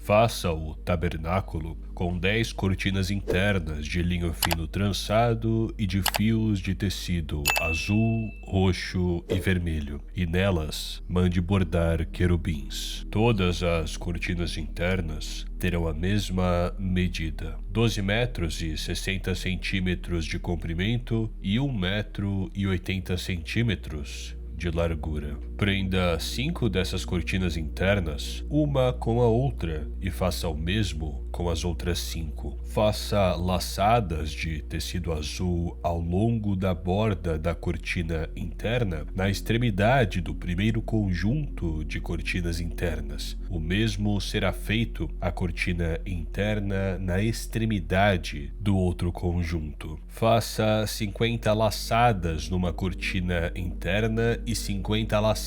Faça o tabernáculo com 10 cortinas internas de linho fino trançado e de fios de tecido azul, roxo e vermelho, e nelas mande bordar querubins. Todas as cortinas internas terão a mesma medida: 12 metros e 60 centímetros de comprimento e 1 metro e 80 centímetros de largura. Prenda 5 dessas cortinas internas, uma com a outra, e faça o mesmo com as outras 5. Faça laçadas de tecido azul ao longo da borda da cortina interna, na extremidade do primeiro conjunto de cortinas internas. O mesmo será feito à cortina interna na extremidade do outro conjunto. Faça 50 laçadas numa cortina interna e 50 laçadas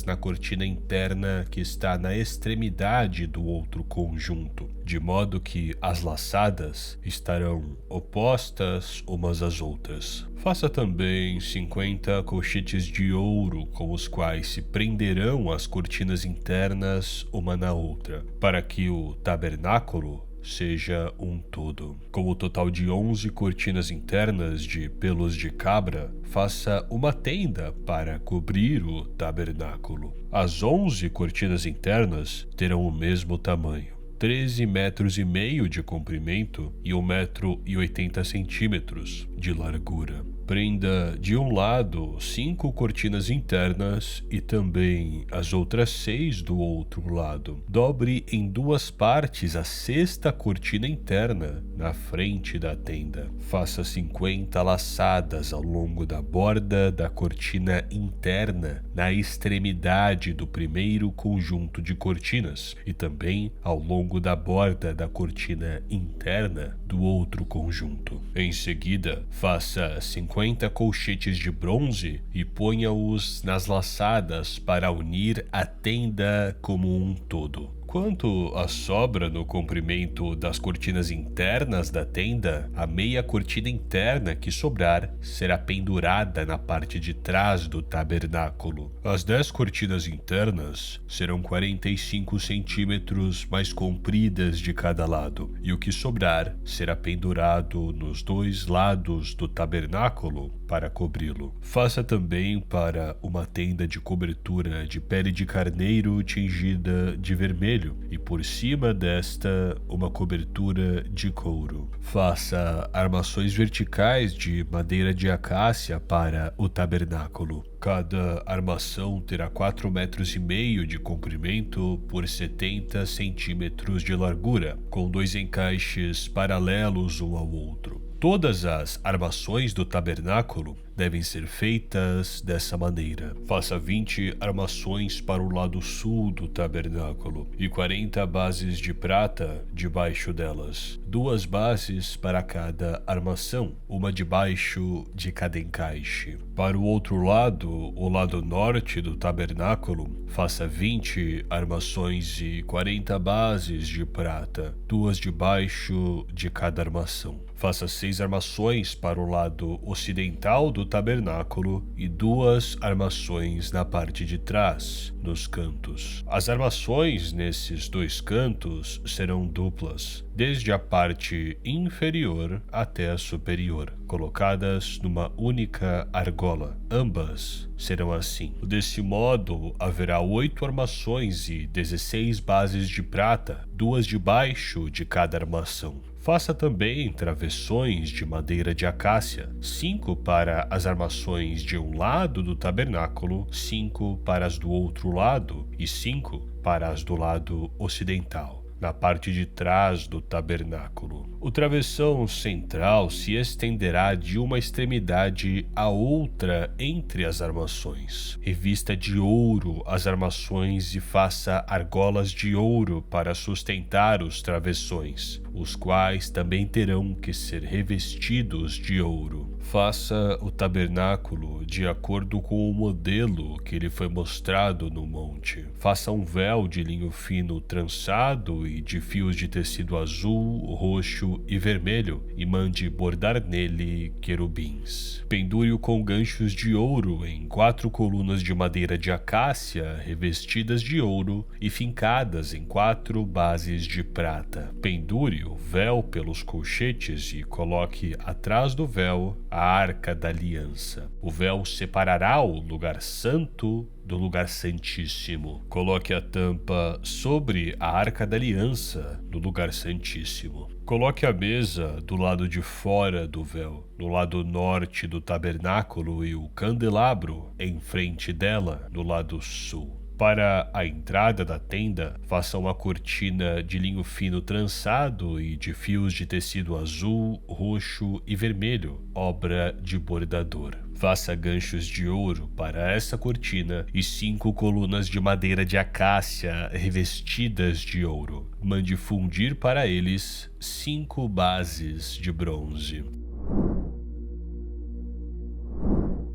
na cortina interna que está na extremidade do outro conjunto, de modo que as laçadas estarão opostas umas às outras. Faça também 50 colchetes de ouro com os quais se prenderão as cortinas internas uma na outra, para que o tabernáculo seja um todo. Com o total de 11 cortinas internas de pelos de cabra, faça uma tenda para cobrir o tabernáculo. As 11 cortinas internas terão o mesmo tamanho: 13 metros e meio de comprimento e 1 metro e 80 centímetros de largura. Prenda de um lado 5 cortinas internas e também as outras 6 do outro lado. Dobre em 2 partes a 6ª cortina interna na frente da tenda. Faça 50 laçadas ao longo da borda da cortina interna na extremidade do primeiro conjunto de cortinas e também ao longo da borda da cortina interna do outro conjunto. Em seguida, faça 50 colchetes de bronze e ponha-os nas laçadas para unir a tenda como um todo. Quanto à sobra no comprimento das cortinas internas da tenda, a meia cortina interna que sobrar será pendurada na parte de trás do tabernáculo. As 10 cortinas internas serão 45 centímetros mais compridas de cada lado, e o que sobrar será pendurado nos 2 lados do tabernáculo para cobri-lo. Faça também para uma tenda de cobertura de pele de carneiro tingida de vermelho, e por cima desta uma cobertura de couro. Faça armações verticais de madeira de acácia para o tabernáculo. Cada armação terá 4 metros e meio de comprimento por 70 centímetros de largura, com 2 encaixes paralelos um ao outro. Todas as armações do tabernáculo devem ser feitas dessa maneira. Faça 20 armações para o lado sul do tabernáculo e 40 bases de prata debaixo delas. 2 bases para cada armação, uma debaixo de cada encaixe. Para o outro lado, o lado norte do tabernáculo, faça 20 armações e 40 bases de prata, 2 debaixo de cada armação. Faça 6 armações para o lado ocidental do tabernáculo e 2 armações na parte de trás, nos cantos. As armações nesses 2 cantos serão duplas, desde a parte inferior até a superior, colocadas numa única argola. Ambas serão assim. Desse modo, haverá 8 armações e 16 bases de prata, 2 debaixo de cada armação. Faça também travessões de madeira de acácia, 5 para as armações de um lado do tabernáculo, 5 para as do outro lado e 5 para as do lado ocidental, na parte de trás do tabernáculo. O travessão central se estenderá de uma extremidade à outra entre as armações. Revista de ouro as armações e faça argolas de ouro para sustentar os travessões. os quais também terão que ser revestidos de ouro. Faça o tabernáculo de acordo com o modelo que lhe foi mostrado no monte. Faça um véu de linho fino trançado e de fios de tecido azul, roxo e vermelho, e mande bordar nele querubins. Pendure-o com ganchos de ouro em 4 colunas de madeira de acácia revestidas de ouro e fincadas em 4 bases de prata. Pendure o véu pelos colchetes e coloque atrás do véu a Arca da Aliança. O véu separará o lugar santo do lugar santíssimo. Coloque a tampa sobre a Arca da Aliança no lugar santíssimo. Coloque a mesa do lado de fora do véu, no lado norte do tabernáculo, e o candelabro em frente dela, no lado sul. Para a entrada da tenda, faça uma cortina de linho fino trançado e de fios de tecido azul, roxo e vermelho, obra de bordador. Faça ganchos de ouro para essa cortina e 5 colunas de madeira de acácia revestidas de ouro. Mande fundir para eles 5 bases de bronze.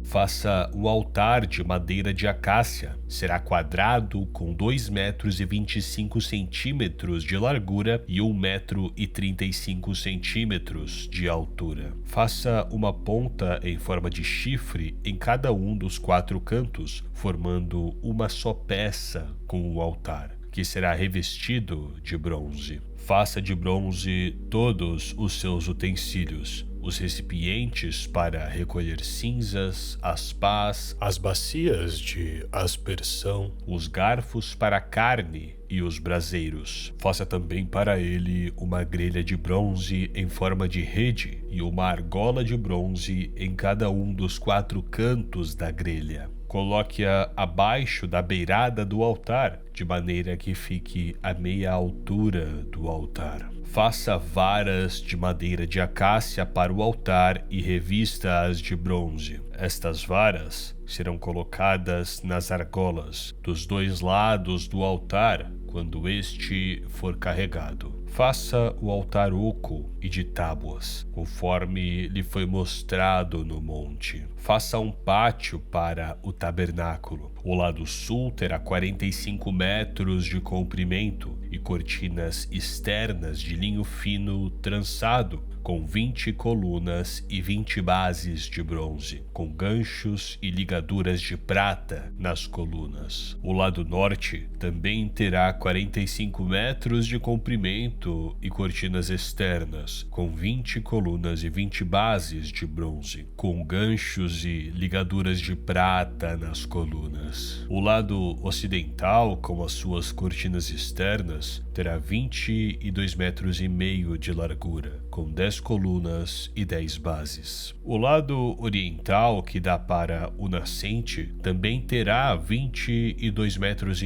Faça o altar de madeira de acácia. Será quadrado com 2,25 metros de largura e 1,35 metros de altura. Faça uma ponta em forma de chifre em cada um dos 4 cantos, formando uma só peça com o altar, que será revestido de bronze. Faça de bronze todos os seus utensílios: os recipientes para recolher cinzas, as pás, as bacias de aspersão, os garfos para a carne e os braseiros. Faça também para ele uma grelha de bronze em forma de rede e uma argola de bronze em cada um dos 4 cantos da grelha. Coloque-a abaixo da beirada do altar, de maneira que fique à meia altura do altar. Faça varas de madeira de acácia para o altar e revista-as de bronze. Estas varas serão colocadas nas argolas dos 2 lados do altar quando este for carregado. Faça o altar oco e de tábuas, conforme lhe foi mostrado no monte. Faça um pátio para o tabernáculo. O lado sul terá 45 metros de comprimento e cortinas externas de linho fino trançado, com 20 colunas e 20 bases de bronze, com ganchos e ligaduras de prata nas colunas. O lado norte também terá 45 metros de comprimento e cortinas externas, com 20 colunas e 20 bases de bronze, com ganchos e ligaduras de prata nas colunas. O lado ocidental, com as suas cortinas externas, terá 22,5 metros de largura, com 10 colunas e 10 bases. O lado oriental, que dá para o nascente, também terá 22,5 metros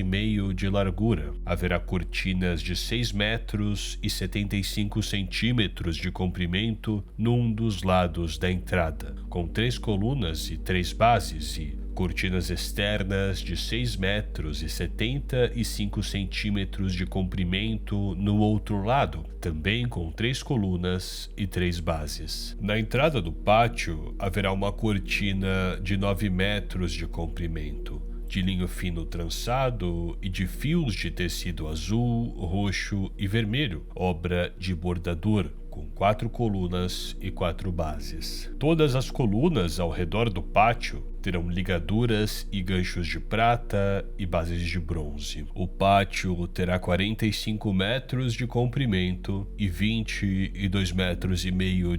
de largura. Haverá cortinas de 6 metros e 75 centímetros de comprimento num dos lados da entrada, com 3 colunas e 3 bases, e cortinas externas de 6 metros e 75 centímetros de comprimento no outro lado, também com 3 colunas e 3 bases. Na entrada do pátio haverá uma cortina de 9 metros de comprimento, de linho fino trançado e de fios de tecido azul, roxo e vermelho, obra de bordador, com 4 colunas e 4 bases. Todas as colunas ao redor do pátio terão ligaduras e ganchos de prata e bases de bronze. O pátio terá 45 metros de comprimento e 22,5 metros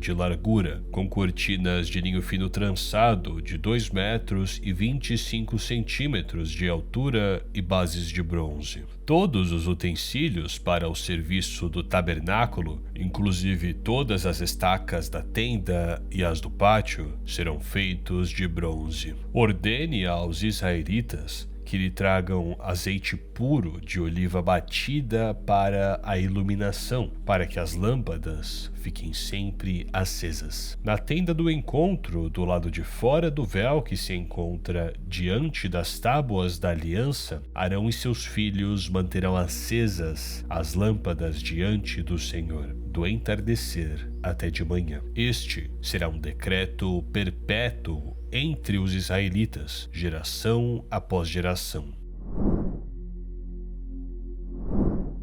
de largura, com cortinas de linho fino trançado de 2 metros e 25 centímetros de altura e bases de bronze. Todos os utensílios para o serviço do tabernáculo, inclusive todas as estacas da tenda e as do pátio, serão feitos de bronze. Ordene aos israelitas que lhe tragam azeite puro de oliva batida para a iluminação, para que as lâmpadas fiquem sempre acesas. Na tenda do encontro, do lado de fora do véu que se encontra diante das tábuas da aliança, Arão e seus filhos manterão acesas as lâmpadas diante do Senhor. do entardecer até de manhã. Este será um decreto perpétuo entre os israelitas, geração após geração.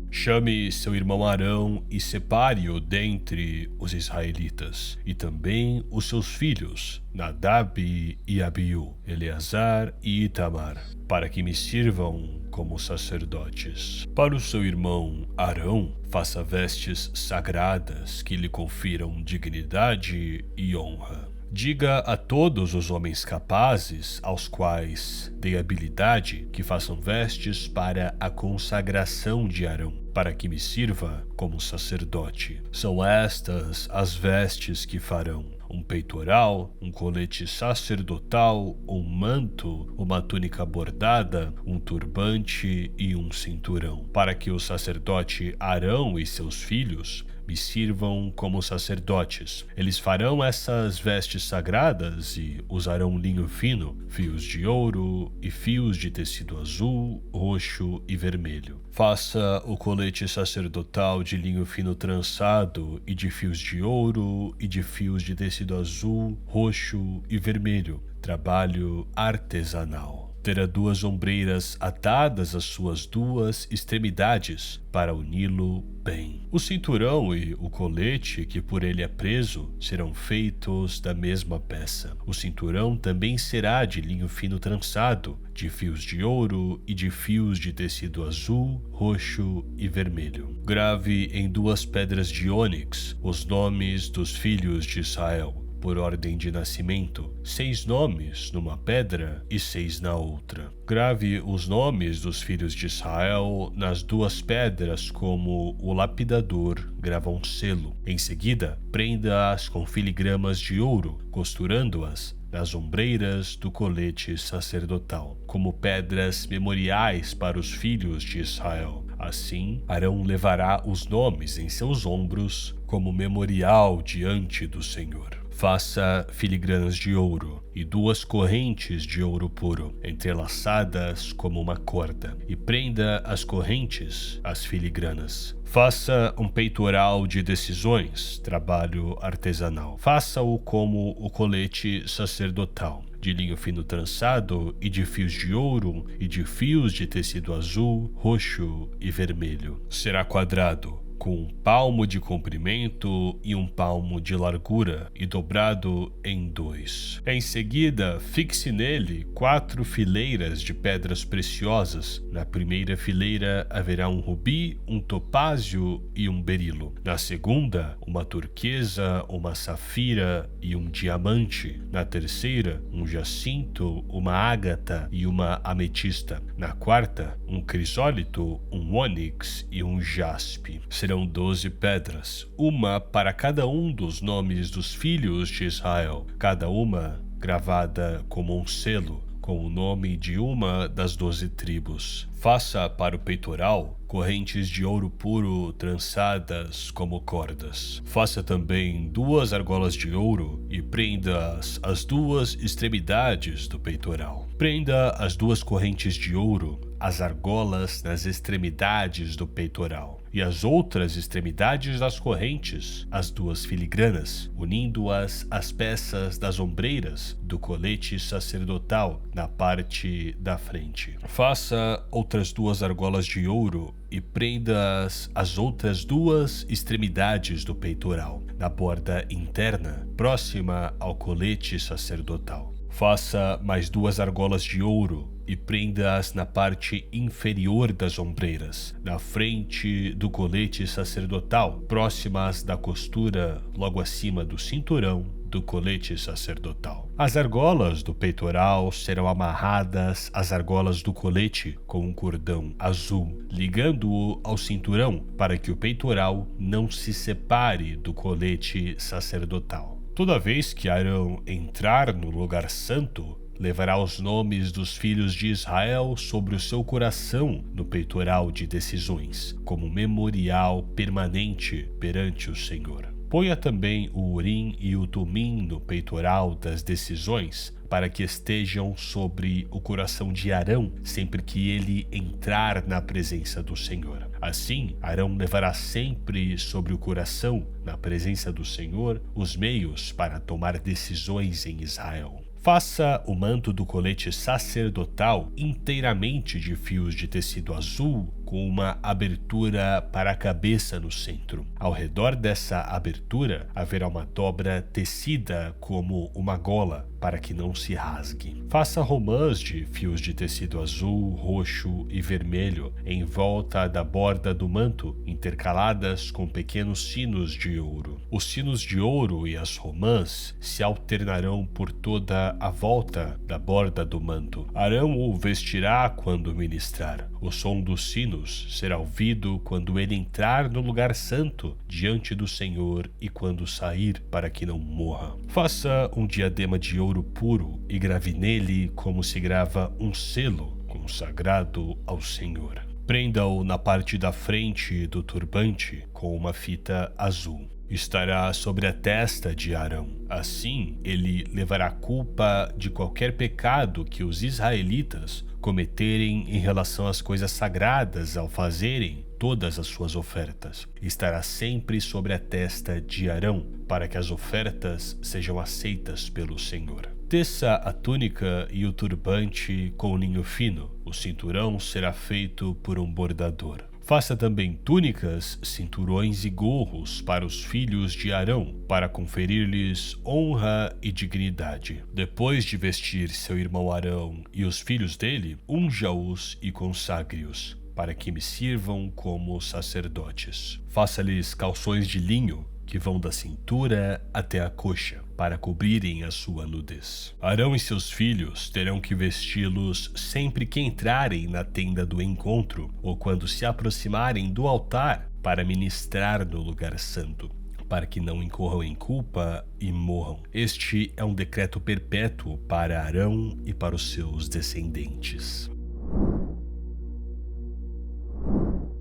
Chame seu irmão Arão e separe-o dentre os israelitas, e também os seus filhos, Nadab e Abiú, Eleazar e Itamar, para que me sirvam como sacerdotes. Para o seu irmão Arão, faça vestes sagradas que lhe confiram dignidade e honra. Diga a todos os homens capazes, aos quais dei habilidade, que façam vestes para a consagração de Arão, para que me sirva como sacerdote. São estas as vestes que farão: um peitoral, um colete sacerdotal, um manto, uma túnica bordada, um turbante e um cinturão, para que o sacerdote Arão e seus filhos me sirvam como sacerdotes. Eles farão essas vestes sagradas e usarão linho fino, fios de ouro e fios de tecido azul, roxo e vermelho. Faça o colete sacerdotal de linho fino trançado e de fios de ouro e de fios de tecido azul, roxo e vermelho. Trabalho artesanal. Terá 2 ombreiras atadas às suas 2 extremidades para uni-lo bem. O cinturão e o colete que por ele é preso serão feitos da mesma peça. O cinturão também será de linho fino trançado, de fios de ouro e de fios de tecido azul, roxo e vermelho. Grave em 2 pedras de ônix os nomes dos filhos de Israel, por ordem de nascimento, 6 nomes numa pedra e 6 na outra. Grave os nomes dos filhos de Israel nas 2 pedras como o lapidador grava um selo. Em seguida, prenda-as com filigramas de ouro, costurando-as nas ombreiras do colete sacerdotal, como pedras memoriais para os filhos de Israel. Assim, Arão levará os nomes em seus ombros como memorial diante do Senhor. Faça filigranas de ouro e 2 correntes de ouro puro, entrelaçadas como uma corda, e prenda as correntes às filigranas. Faça um peitoral de decisões, trabalho artesanal. Faça-o como o colete sacerdotal, de linho fino trançado e de fios de ouro e de fios de tecido azul, roxo e vermelho. Será quadrado, com 1 palmo de comprimento e 1 palmo de largura, e dobrado em 2. Em seguida, fixe nele 4 fileiras de pedras preciosas. Na primeira fileira haverá um rubi, um topázio e um berilo. Na segunda, uma turquesa, uma safira e um diamante. Na terceira, um jacinto, uma ágata e uma ametista. Na quarta, um crisólito, um ônix e um jaspe. Serão 12 pedras, uma para cada um dos nomes dos filhos de Israel, cada uma gravada como um selo, com o nome de uma das 12 tribos. Faça para o peitoral correntes de ouro puro trançadas como cordas. Faça também 2 argolas de ouro e prenda-as às 2 extremidades do peitoral. Prenda as 2 correntes de ouro, as argolas nas extremidades do peitoral, e as outras extremidades das correntes, as 2 filigranas, unindo-as às peças das ombreiras do colete sacerdotal na parte da frente. Faça outras 2 argolas de ouro e prenda-as às outras 2 extremidades do peitoral, na borda interna, próxima ao colete sacerdotal. Faça mais 2 argolas de ouro e prenda-as na parte inferior das ombreiras, na frente do colete sacerdotal, próximas da costura logo acima do cinturão do colete sacerdotal. As argolas do peitoral serão amarradas às argolas do colete com um cordão azul, ligando-o ao cinturão para que o peitoral não se separe do colete sacerdotal. Toda vez que Arão entrar no lugar santo, levará os nomes dos filhos de Israel sobre o seu coração no peitoral de decisões, como memorial permanente perante o Senhor. Ponha também o Urim e o Tumim no peitoral das decisões, para que estejam sobre o coração de Arão sempre que ele entrar na presença do Senhor. Assim, Arão levará sempre sobre o coração, na presença do Senhor, os meios para tomar decisões em Israel. Faça o manto do colete sacerdotal inteiramente de fios de tecido azul, com uma abertura para a cabeça no centro. Ao redor dessa abertura haverá uma dobra tecida como uma gola, para que não se rasgue. Faça romãs de fios de tecido azul, roxo e vermelho em volta da borda do manto, intercaladas com pequenos sinos de ouro. Os sinos de ouro e as romãs se alternarão por toda a volta da borda do manto. Arão o vestirá quando ministrar. O som dos sinos será ouvido quando ele entrar no lugar santo diante do Senhor e quando sair, para que não morra. Faça um diadema de ouro puro e grave nele como se grava um selo consagrado ao Senhor. Prenda-o na parte da frente do turbante com uma fita azul. Estará sobre a testa de Arão. Assim, ele levará a culpa de qualquer pecado que os israelitas cometerem em relação às coisas sagradas ao fazerem todas as suas ofertas. Estará sempre sobre a testa de Arão, para que as ofertas sejam aceitas pelo Senhor. Teça a túnica e o turbante com linho fino. O cinturão será feito por um bordador. Faça também túnicas, cinturões e gorros para os filhos de Arão, para conferir-lhes honra e dignidade. Depois de vestir seu irmão Arão e os filhos dele, unja-os e consagre-os, para que me sirvam como sacerdotes. Faça-lhes calções de linho, que vão da cintura até a coxa, para cobrirem a sua nudez. Arão e seus filhos terão que vesti-los sempre que entrarem na tenda do encontro ou quando se aproximarem do altar para ministrar no lugar santo, para que não incorram em culpa e morram. Este é um decreto perpétuo para Arão e para os seus descendentes.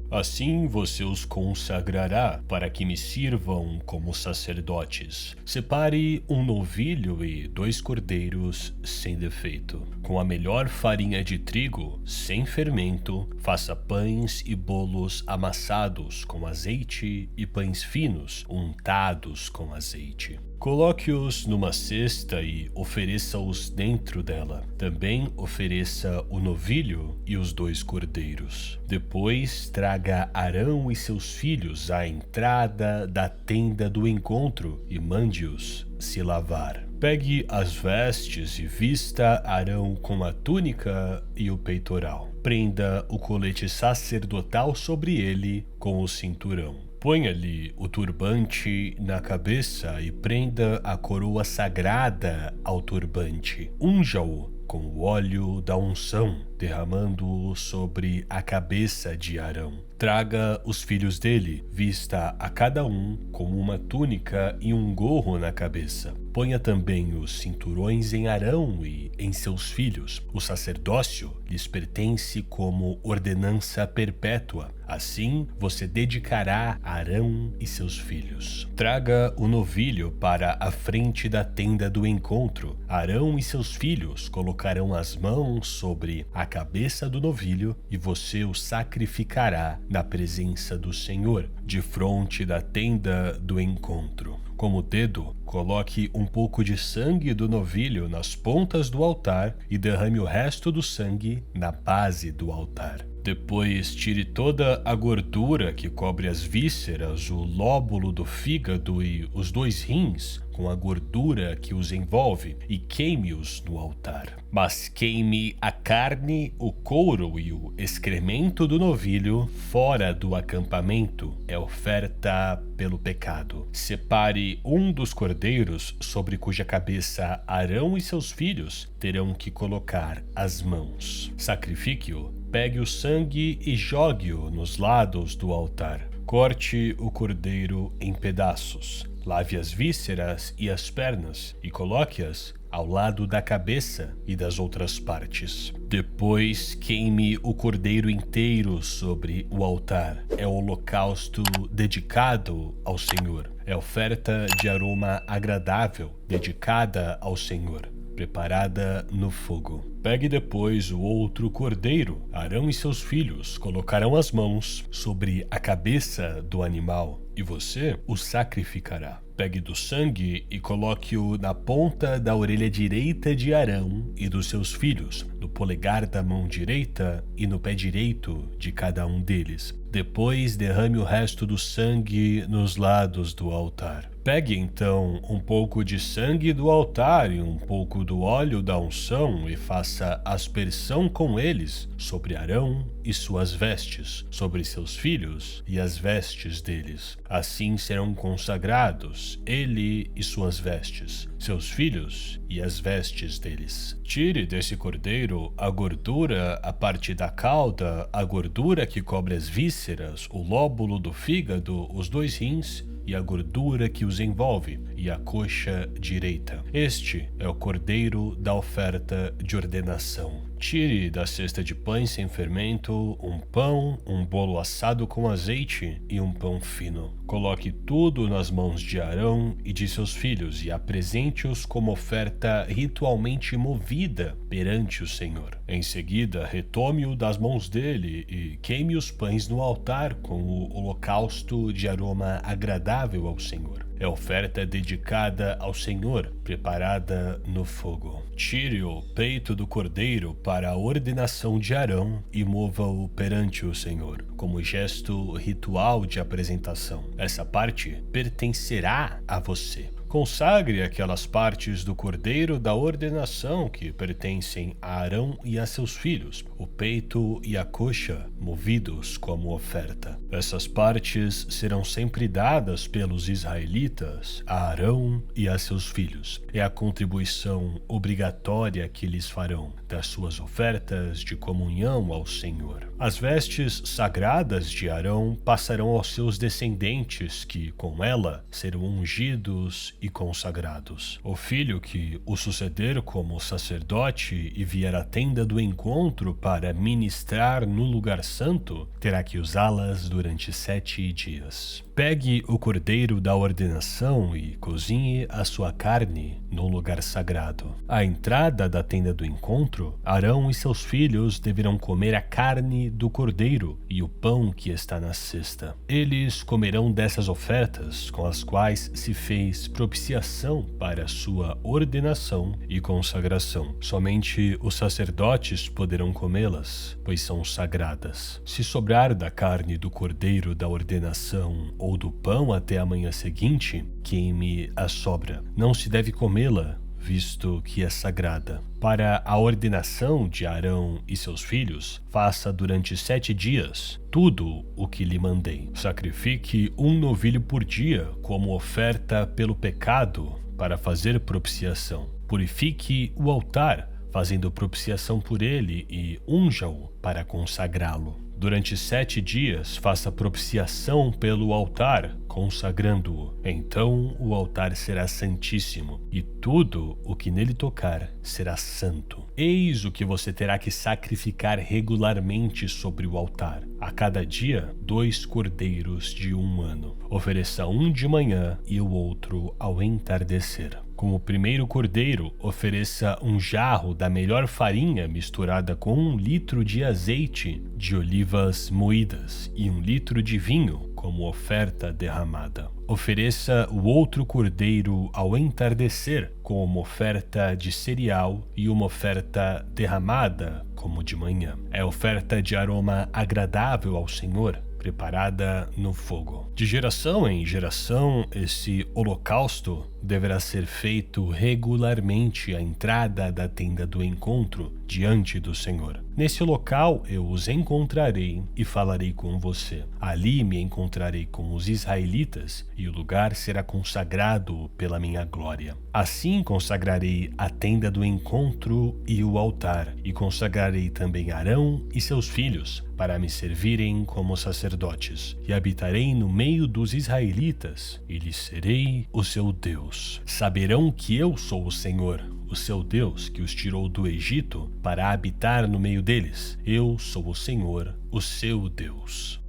Assim você os consagrará para que me sirvam como sacerdotes. Separe um novilho e 2 cordeiros sem defeito. Com a melhor farinha de trigo, sem fermento, faça pães e bolos amassados com azeite e pães finos, untados com azeite. Coloque-os numa cesta e ofereça-os dentro dela. Também ofereça o novilho e os 2 cordeiros. Depois traga Arão e seus filhos à entrada da tenda do encontro e mande-os se lavar. Pegue as vestes e vista Arão com a túnica e o peitoral. Prenda o colete sacerdotal sobre ele com o cinturão. Ponha-lhe o turbante na cabeça e prenda a coroa sagrada ao turbante. Unja-o com o óleo da unção, derramando-o sobre a cabeça de Arão. Traga os filhos dele, vista a cada um com uma túnica e um gorro na cabeça. Ponha também os cinturões em Arão e em seus filhos. O sacerdócio lhes pertence como ordenança perpétua. Assim, você dedicará a Arão e seus filhos. Traga o novilho para a frente da tenda do encontro. Arão e seus filhos colocarão as mãos sobre a cabeça do novilho e você o sacrificará na presença do Senhor, defronte da tenda do encontro. Como dedo, coloque um pouco de sangue do novilho nas pontas do altar e derrame o resto do sangue na base do altar. Depois tire toda a gordura que cobre as vísceras, o lóbulo do fígado e os 2 rins, com a gordura que os envolve, e queime-os no altar. Mas queime a carne, o couro e o excremento do novilho fora do acampamento. É oferta pelo pecado. Separe um dos cordeiros sobre cuja cabeça Arão e seus filhos terão que colocar as mãos. Sacrifique-o. Pegue o sangue e jogue-o nos lados do altar. Corte o cordeiro em pedaços. Lave as vísceras e as pernas e coloque-as ao lado da cabeça e das outras partes. Depois queime o cordeiro inteiro sobre o altar. É o holocausto dedicado ao Senhor. É oferta de aroma agradável dedicada ao Senhor. preparada no fogo. Pegue depois o outro cordeiro. Arão e seus filhos colocarão as mãos sobre a cabeça do animal e você o sacrificará. Pegue do sangue e coloque-o na ponta da orelha direita de Arão e dos seus filhos, no polegar da mão direita e no pé direito de cada um deles. Depois derrame o resto do sangue nos lados do altar. Pegue então um pouco de sangue do altar e um pouco do óleo da unção e faça aspersão com eles sobre Arão e suas vestes, sobre seus filhos e as vestes deles. Assim serão consagrados ele e suas vestes, seus filhos e as vestes deles. Tire desse cordeiro a gordura, a parte da cauda, a gordura que cobre as vísceras, o lóbulo do fígado, os 2 rins e a gordura que os envolve, e a coxa direita. Este é o cordeiro da oferta de ordenação. Tire da cesta de pães sem fermento um pão, um bolo assado com azeite e um pão fino. Coloque tudo nas mãos de Arão e de seus filhos e apresente-os como oferta ritualmente movida perante o Senhor. Em seguida, retome-o das mãos dele e queime os pães no altar com o holocausto de aroma agradável ao Senhor. É oferta dedicada ao Senhor, preparada no fogo. Tire o peito do cordeiro para a ordenação de Arão e mova-o perante o Senhor, como gesto ritual de apresentação. Essa parte pertencerá a você. Consagre aquelas partes do cordeiro da ordenação que pertencem a Arão e a seus filhos, o peito e a coxa, movidos como oferta. Essas partes serão sempre dadas pelos israelitas a Arão e a seus filhos. É a contribuição obrigatória que lhes farão das suas ofertas de comunhão ao Senhor. As vestes sagradas de Arão passarão aos seus descendentes, que com ela serão ungidos e consagrados. O filho que o suceder como sacerdote e vier à tenda do encontro para ministrar no lugar santo, terá que usá-las durante 7 dias. Pegue o cordeiro da ordenação e cozinhe a sua carne no lugar sagrado. À entrada da tenda do encontro, Arão e seus filhos deverão comer a carne do cordeiro e o pão que está na cesta. Eles comerão dessas ofertas com as quais se fez propiciação para a sua ordenação e consagração. Somente os sacerdotes poderão comê-las, pois são sagradas. Se sobrar da carne do cordeiro da ordenação ou do pão até a manhã seguinte, queime a sobra. Não se deve comê-la, visto que é sagrada. Para a ordenação de Arão e seus filhos, faça durante 7 dias tudo o que lhe mandei. Sacrifique um novilho por dia como oferta pelo pecado para fazer propiciação. Purifique o altar, fazendo propiciação por ele, e unja-o para consagrá-lo. Durante 7 dias, faça propiciação pelo altar, consagrando-o. Então o altar será santíssimo, e tudo o que nele tocar será santo. Eis o que você terá que sacrificar regularmente sobre o altar. A cada dia, 2 cordeiros de 1 ano. Ofereça um de manhã e o outro ao entardecer. Com o primeiro cordeiro, ofereça um jarro da melhor farinha misturada com 1 litro de azeite de olivas moídas e 1 litro de vinho como oferta derramada. Ofereça o outro cordeiro ao entardecer com uma oferta de cereal e uma oferta derramada como de manhã. É oferta de aroma agradável ao Senhor, preparada no fogo. De geração em geração, esse holocausto deverá ser feito regularmente à entrada da tenda do encontro diante do Senhor. Nesse local eu os encontrarei e falarei com você. Ali me encontrarei com os israelitas e o lugar será consagrado pela minha glória. Assim consagrarei a tenda do encontro e o altar, e consagrarei também Arão e seus filhos para me servirem como sacerdotes, e habitarei no meio dos israelitas, e lhes serei o seu Deus. Saberão que eu sou o Senhor, o seu Deus, que os tirou do Egito para habitar no meio deles. Eu sou o Senhor, o seu Deus.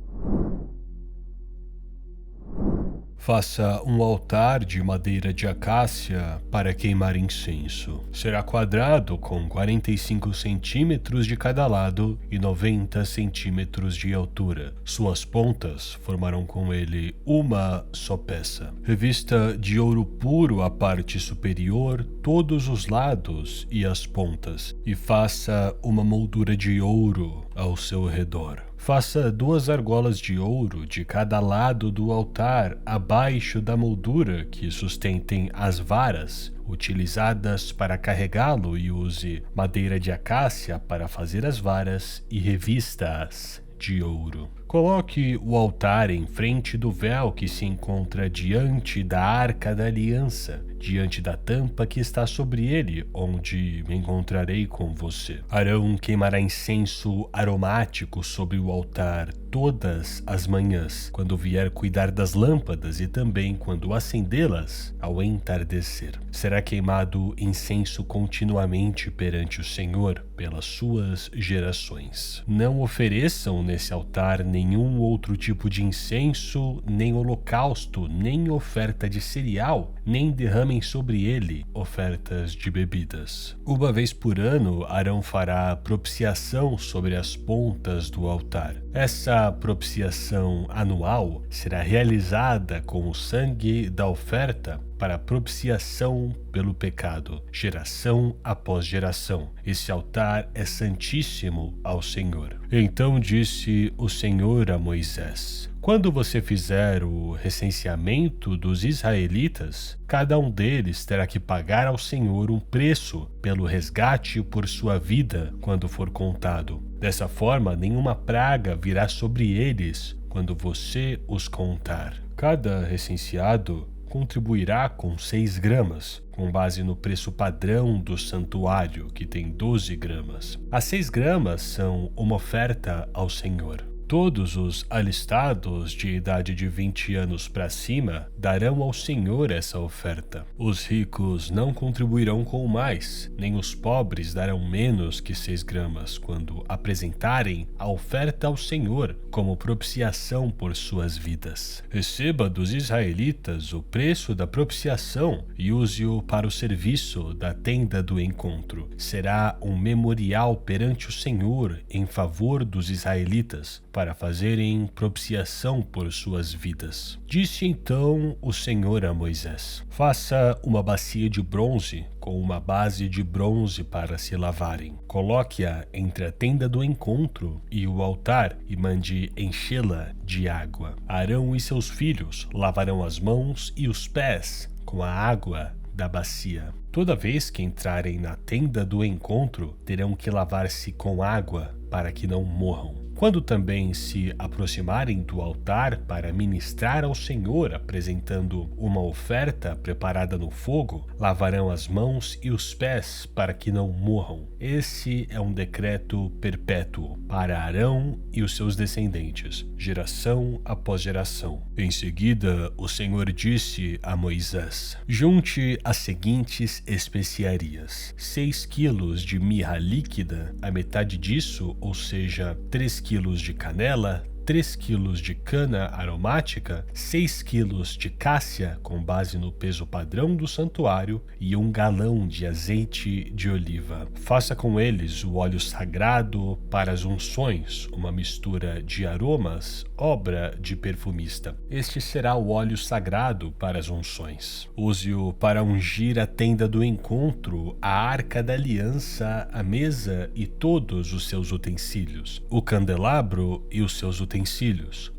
Faça um altar de madeira de acácia para queimar incenso. Será quadrado com 45 centímetros de cada lado e 90 centímetros de altura. Suas pontas formarão com ele uma só peça. Revista de ouro puro a parte superior, todos os lados e as pontas, e faça uma moldura de ouro ao seu redor. Faça 2 argolas de ouro de cada lado do altar, abaixo da moldura, que sustentem as varas utilizadas para carregá-lo, e use madeira de acácia para fazer as varas e revista-as de ouro. Coloque o altar em frente do véu que se encontra diante da Arca da Aliança, diante da tampa que está sobre ele, onde me encontrarei com você. Arão queimará incenso aromático sobre o altar todas as manhãs, quando vier cuidar das lâmpadas, e também quando acendê-las ao entardecer. Será queimado incenso continuamente perante o Senhor pelas suas gerações. Não ofereçam nesse altar nenhum outro tipo de incenso, nem holocausto, nem oferta de cereal, nem derramem sobre ele ofertas de bebidas. Uma vez por ano, Arão fará propiciação sobre as pontas do altar. Essa propiciação anual será realizada com o sangue da oferta para propiciação pelo pecado, geração após geração. Esse altar é santíssimo ao Senhor. Então disse o Senhor a Moisés: quando você fizer o recenseamento dos israelitas, cada um deles terá que pagar ao Senhor um preço pelo resgate por sua vida quando for contado. Dessa forma, nenhuma praga virá sobre eles quando você os contar. Cada recenseado contribuirá com 6 gramas, com base no preço padrão do santuário, que tem 12 gramas. As 6 gramas são uma oferta ao Senhor. Todos os alistados de idade de 20 anos para cima darão ao Senhor essa oferta. Os ricos não contribuirão com mais, nem os pobres darão menos que 6 gramas quando apresentarem a oferta ao Senhor como propiciação por suas vidas. Receba dos israelitas o preço da propiciação e use-o para o serviço da tenda do encontro. Será um memorial perante o Senhor em favor dos israelitas, para fazerem propiciação por suas vidas. Disse então o Senhor a Moisés: faça uma bacia de bronze com uma base de bronze para se lavarem. Coloque-a entre a tenda do encontro e o altar e mande enchê-la de água. Arão e seus filhos lavarão as mãos e os pés com a água da bacia. Toda vez que entrarem na tenda do encontro, terão que lavar-se com água para que não morram. Quando também se aproximarem do altar para ministrar ao Senhor, apresentando uma oferta preparada no fogo, lavarão as mãos e os pés para que não morram. Esse é um decreto perpétuo para Arão e os seus descendentes, geração após geração. Em seguida, o Senhor disse a Moisés: junte as seguintes especiarias: 6 quilos de mirra líquida, a metade disso, ou seja, 3 quilos de canela, 3 quilos de cana aromática, 6 quilos de cássia com base no peso padrão do santuário e 1 galão de azeite de oliva. Faça com eles o óleo sagrado para as unções, uma mistura de aromas, obra de perfumista. Este será o óleo sagrado para as unções. Use-o para ungir a tenda do encontro, a arca da aliança, a mesa e todos os seus utensílios, o candelabro e os seus utensílios,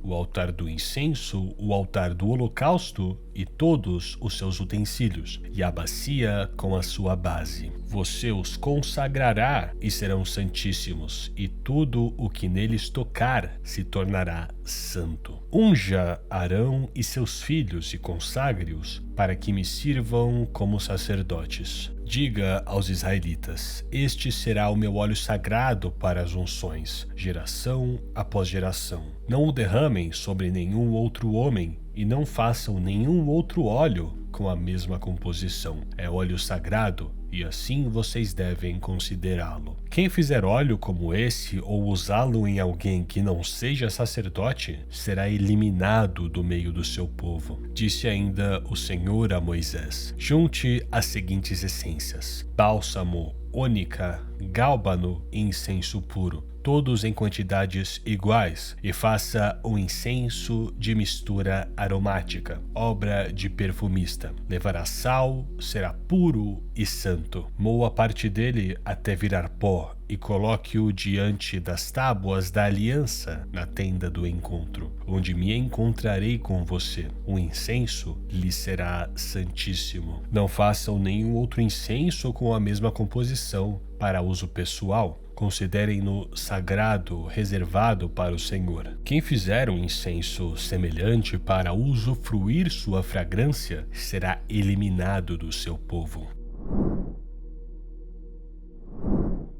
o altar do incenso, o altar do holocausto e todos os seus utensílios, e a bacia com a sua base. Você os consagrará e serão santíssimos, e tudo o que neles tocar se tornará santo. Unja Arão e seus filhos e consagre-os para que me sirvam como sacerdotes. Diga aos israelitas: este será o meu óleo sagrado para as unções, geração após geração. Não o derramem sobre nenhum outro homem, e não façam nenhum outro óleo com a mesma composição. É óleo sagrado, e assim vocês devem considerá-lo. Quem fizer óleo como esse ou usá-lo em alguém que não seja sacerdote, será eliminado do meio do seu povo. Disse ainda o Senhor a Moisés: junte as seguintes essências: bálsamo, ônica, gálbano e incenso puro, todos em quantidades iguais, e faça um incenso de mistura aromática, obra de perfumista. Levará sal, será puro e santo. Moa parte dele até virar pó e coloque-o diante das tábuas da aliança na tenda do encontro, onde me encontrarei com você. O incenso lhe será santíssimo. Não façam nenhum outro incenso com a mesma composição para uso pessoal. Considerem-no sagrado, reservado para o Senhor. Quem fizer um incenso semelhante para usufruir sua fragrância será eliminado do seu povo.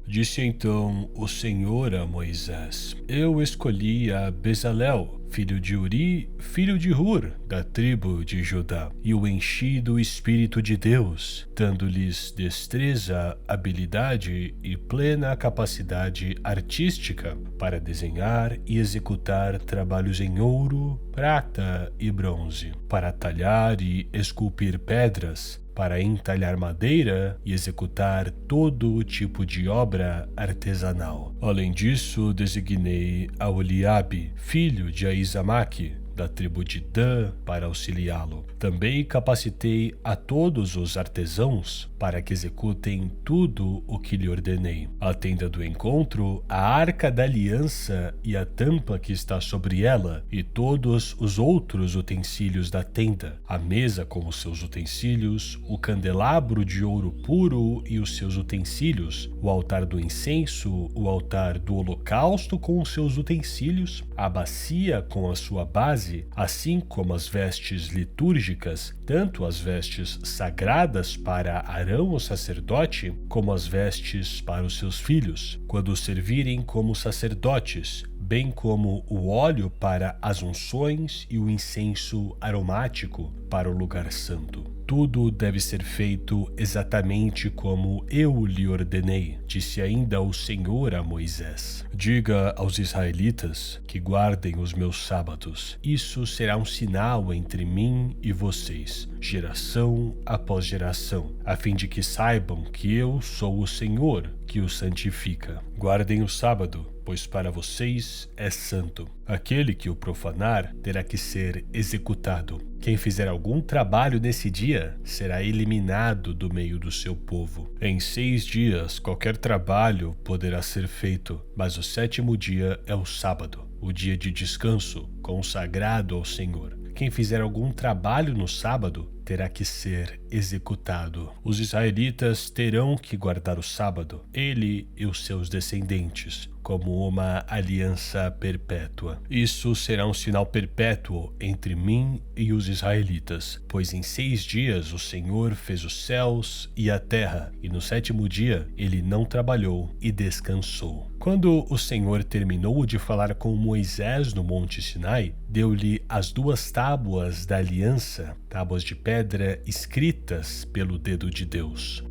Disse então o Senhor a Moisés: eu escolhi a Bezalel, filho de Uri, filho de Hur, da tribo de Judá, e o enchi do Espírito de Deus, dando-lhes destreza, habilidade e plena capacidade artística para desenhar e executar trabalhos em ouro, prata e bronze, para talhar e esculpir pedras, para entalhar madeira e executar todo o tipo de obra artesanal. Além disso, designei a Oliabe, filho de Aizamaque, da tribo de Dan, para auxiliá-lo. Também capacitei a todos os artesãos para que executem tudo o que lhe ordenei: a tenda do encontro, a arca da aliança e a tampa que está sobre ela, e todos os outros utensílios da tenda, a mesa com os seus utensílios, o candelabro de ouro puro e os seus utensílios, o altar do incenso, o altar do holocausto com os seus utensílios, a bacia com a sua base, assim como as vestes litúrgicas, tanto as vestes sagradas para Arão, o sacerdote, como as vestes para os seus filhos, quando servirem como sacerdotes, bem como o óleo para as unções e o incenso aromático para o lugar santo. Tudo deve ser feito exatamente como eu lhe ordenei, disse ainda o Senhor a Moisés. Diga aos israelitas que guardem os meus sábados. Isso será um sinal entre mim e vocês, geração após geração, a fim de que saibam que eu sou o Senhor que os santifica. Guardem o sábado, pois para vocês é santo. Aquele que o profanar terá que ser executado. Quem fizer algum trabalho nesse dia será eliminado do meio do seu povo. Em 6 dias qualquer trabalho poderá ser feito, mas o 7º dia é o sábado, o dia de descanso, consagrado ao Senhor. Quem fizer algum trabalho no sábado terá que ser executado. Os israelitas terão que guardar o sábado, ele e os seus descendentes, como uma aliança perpétua. Isso será um sinal perpétuo entre mim e os israelitas, pois em 6 dias o Senhor fez os céus e a terra, e no 7º dia ele não trabalhou e descansou. Quando o Senhor terminou de falar com Moisés no Monte Sinai, deu-lhe as 2 tábuas da aliança, tábuas de pedra escritas pelo dedo de Deus.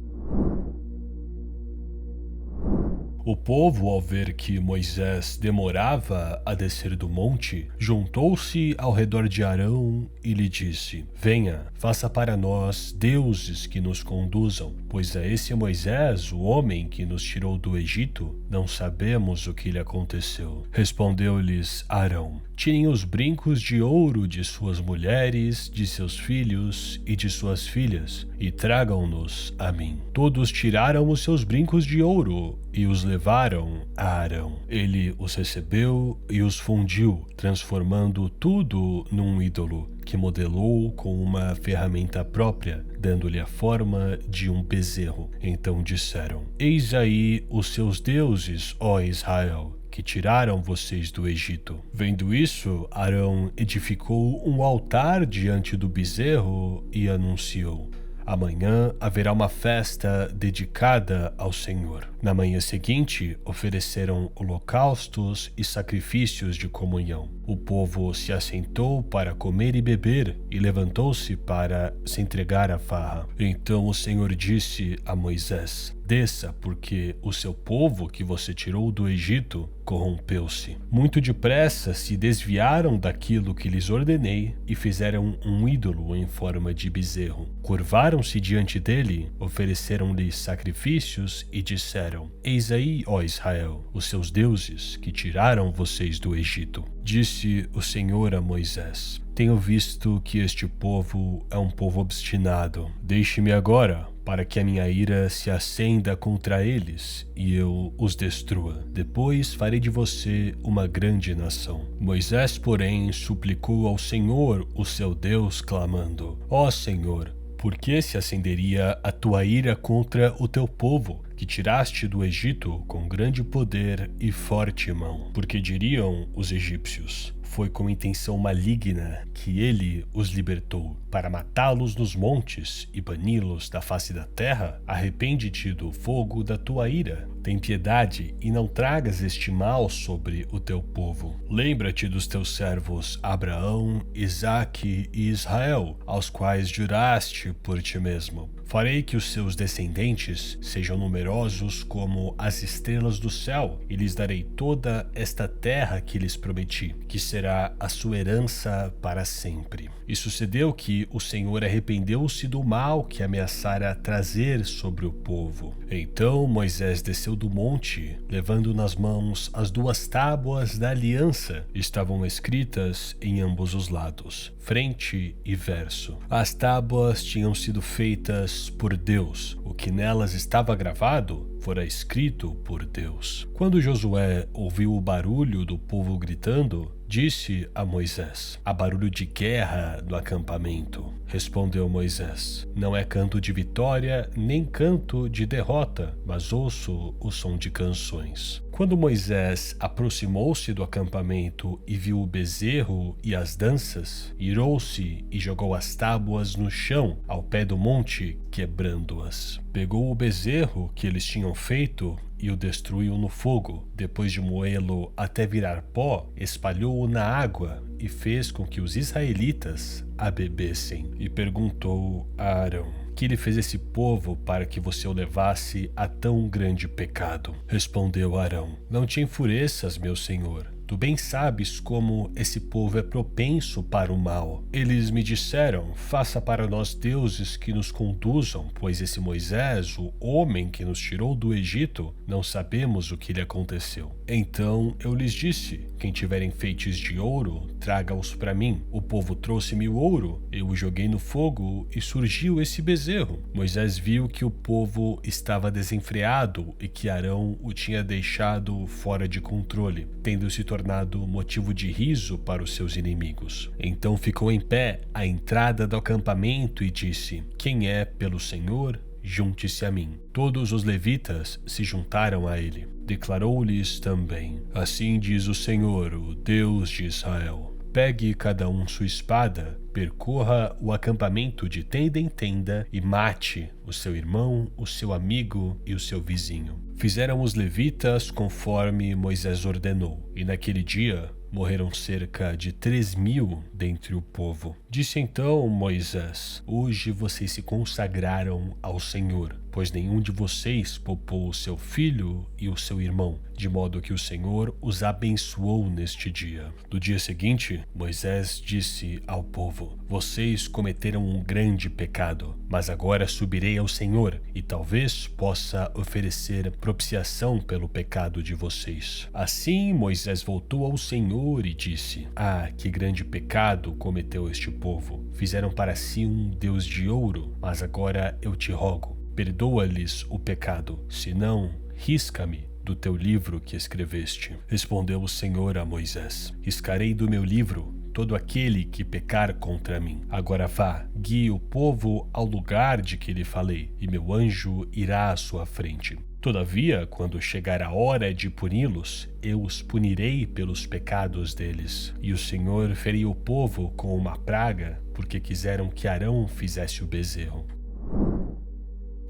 O povo, ao ver que Moisés demorava a descer do monte, juntou-se ao redor de Arão e lhe disse: venha, faça para nós deuses que nos conduzam, pois a esse Moisés, o homem que nos tirou do Egito, não sabemos o que lhe aconteceu. Respondeu-lhes Arão: tirem os brincos de ouro de suas mulheres, de seus filhos e de suas filhas, e tragam-nos a mim. Todos tiraram os seus brincos de ouro e os levaram a Arão. Ele os recebeu e os fundiu, transformando tudo num ídolo, que modelou com uma ferramenta própria, dando-lhe a forma de um bezerro. Então disseram: eis aí os seus deuses, ó Israel, que tiraram vocês do Egito. Vendo isso, Arão edificou um altar diante do bezerro e anunciou: Amanhã haverá uma festa dedicada ao Senhor. Na manhã seguinte, ofereceram holocaustos e sacrifícios de comunhão. O povo se assentou para comer e beber e levantou-se para se entregar à farra. Então o Senhor disse a Moisés: desça, porque o seu povo que você tirou do Egito corrompeu-se. Muito depressa se desviaram daquilo que lhes ordenei e fizeram um ídolo em forma de bezerro. Curvaram-se diante dele, ofereceram-lhe sacrifícios e disseram: eis aí, ó Israel, os seus deuses que tiraram vocês do Egito. Disse o Senhor a Moisés: tenho visto que este povo é um povo obstinado. Deixe-me agora, para que a minha ira se acenda contra eles e eu os destrua. Depois farei de você uma grande nação. Moisés, porém, suplicou ao Senhor, o seu Deus, clamando: ó Senhor, por que se acenderia a tua ira contra o teu povo, que tiraste do Egito com grande poder e forte mão? Porque diriam os egípcios: foi com intenção maligna que ele os libertou, para matá-los nos montes e bani-los da face da terra. Arrepende-te do fogo da tua ira. Tem piedade e não tragas este mal sobre o teu povo. Lembra-te dos teus servos Abraão, Isaque e Israel, aos quais juraste por ti mesmo. Farei que os seus descendentes sejam numerosos como as estrelas do céu, e lhes darei toda esta terra que lhes prometi, que será a sua herança para sempre. E sucedeu que o Senhor arrependeu-se do mal que ameaçara trazer sobre o povo. Então Moisés desceu do monte, levando nas mãos as 2 tábuas da aliança. Estavam escritas em ambos os lados, frente e verso. As tábuas tinham sido feitas por Deus. O que nelas estava gravado fora escrito por Deus. Quando Josué ouviu o barulho do povo gritando, disse a Moisés: há barulho de guerra no acampamento. Respondeu Moisés: não é canto de vitória, nem canto de derrota, mas ouço o som de canções. Quando Moisés aproximou-se do acampamento e viu o bezerro e as danças, irou-se e jogou as tábuas no chão, ao pé do monte, quebrando-as. Pegou o bezerro que eles tinham feito e o destruiu no fogo. Depois de moê-lo até virar pó, espalhou-o na água e fez com que os israelitas a bebessem. E perguntou a Arão: que lhe fez esse povo para que você o levasse a tão grande pecado? Respondeu Arão: não te enfureças, meu senhor. Tu bem sabes como esse povo é propenso para o mal. Eles me disseram: faça para nós deuses que nos conduzam, pois esse Moisés, o homem que nos tirou do Egito, não sabemos o que lhe aconteceu. Então eu lhes disse: quem tiver enfeites de ouro, traga-os para mim. O povo trouxe-me o ouro, eu o joguei no fogo e surgiu esse bezerro. Moisés viu que o povo estava desenfreado e que Arão o tinha deixado fora de controle, tendo se tornado motivo de riso para os seus inimigos. Então ficou em pé à entrada do acampamento e disse: quem é pelo Senhor, junte-se a mim. Todos os levitas se juntaram a ele. Declarou-lhes também: assim diz o Senhor, o Deus de Israel: pegue cada um sua espada, percorra o acampamento de tenda em tenda e mate o seu irmão, o seu amigo e o seu vizinho. Fizeram os levitas conforme Moisés ordenou, e naquele dia morreram cerca de 3.000 dentre o povo. Disse então Moisés: hoje vocês se consagraram ao Senhor, pois nenhum de vocês poupou o seu filho e o seu irmão, de modo que o Senhor os abençoou neste dia. No dia seguinte, Moisés disse ao povo: vocês cometeram um grande pecado, mas agora subirei ao Senhor e talvez possa oferecer propiciação pelo pecado de vocês. Assim Moisés voltou ao Senhor e disse: ah, que grande pecado cometeu este povo. Fizeram para si um Deus de ouro, mas agora eu te rogo, perdoa-lhes o pecado, senão risca-me do teu livro que escreveste. Respondeu o Senhor a Moisés: riscarei do meu livro todo aquele que pecar contra mim. Agora vá, guie o povo ao lugar de que lhe falei, e meu anjo irá à sua frente. Todavia, quando chegar a hora de puni-los, eu os punirei pelos pecados deles. E o Senhor feriu o povo com uma praga, porque quiseram que Arão fizesse o bezerro.